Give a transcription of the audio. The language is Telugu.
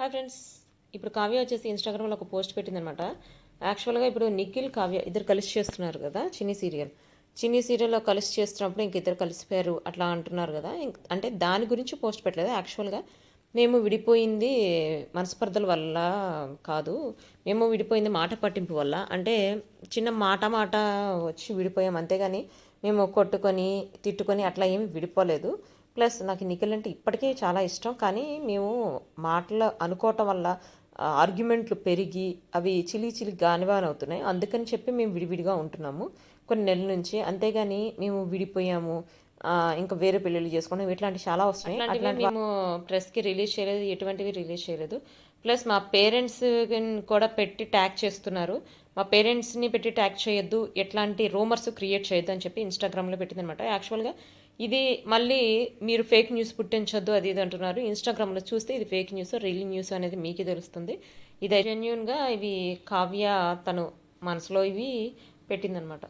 Hi friends. ఇప్పుడు కావ్య వచ్చేసి ఇన్స్టాగ్రామ్లో ఒక పోస్ట్ పెట్టిందనమాట. యాక్చువల్గా ఇప్పుడు నిఖిల్ కావ్య ఇద్దరు కలిసి చేస్తున్నారు కదా చిన్ని సీరియల్లో కలిసి చేస్తున్నప్పుడు ఇంక ఇద్దరు కలిసిపోయారు అట్లా అంటున్నారు కదా. అంటే దాని గురించి పోస్ట్ పెట్టలేదు. యాక్చువల్గా మేము విడిపోయింది మనస్పర్ధల వల్ల కాదు, మేము విడిపోయింది మాట పట్టింపు వల్ల. అంటే చిన్న మాట వచ్చి విడిపోయాం, అంతేగాని మేము కొట్టుకొని తిట్టుకొని అట్లా ఏమి విడిపోలేదు. ప్లస్ నాకు నిఖిల్ అంటే ఇప్పటికీ చాలా ఇష్టం, కానీ మేము మాటలు అనుకోవటం వల్ల ఆర్గ్యుమెంట్లు పెరిగి అవి చిలికి గానివాన్ అవుతున్నాయి. అందుకని చెప్పి మేము విడివిడిగా ఉంటున్నాము కొన్ని నెలల నుంచి. అంతేగాని మేము విడిపోయాము, ఇంకా వేరే పెళ్ళిళ్ళు చేసుకోవడం ఇట్లాంటివి చాలా వస్తున్నాయి. అట్లాంటి మేము ప్రెస్కి రిలీజ్ చేయలేదు, ఎటువంటివి రిలీజ్ చేయలేదు. ప్లస్ మా పేరెంట్స్ కూడా పెట్టి ట్యాగ్ చేస్తున్నారు. మా పేరెంట్స్ని పెట్టి ట్యాగ్ చేయొద్దు, ఎట్లాంటి రూమర్స్ క్రియేట్ చేయొద్దు అని చెప్పి ఇన్స్టాగ్రామ్లో పెట్టిందనమాట. యాక్చువల్గా ఇది మళ్ళీ మీరు ఫేక్ న్యూస్ పుట్టించొద్దు అది ఇది అంటున్నారు. ఇన్స్టాగ్రామ్లో చూస్తే ఇది ఫేక్ న్యూస్ రియల్ న్యూస్ అనేది మీకే తెలుస్తుంది. ఇది జెన్యున్గా ఇవి కావ్య తను మనసులో ఇవి పెట్టిందనమాట.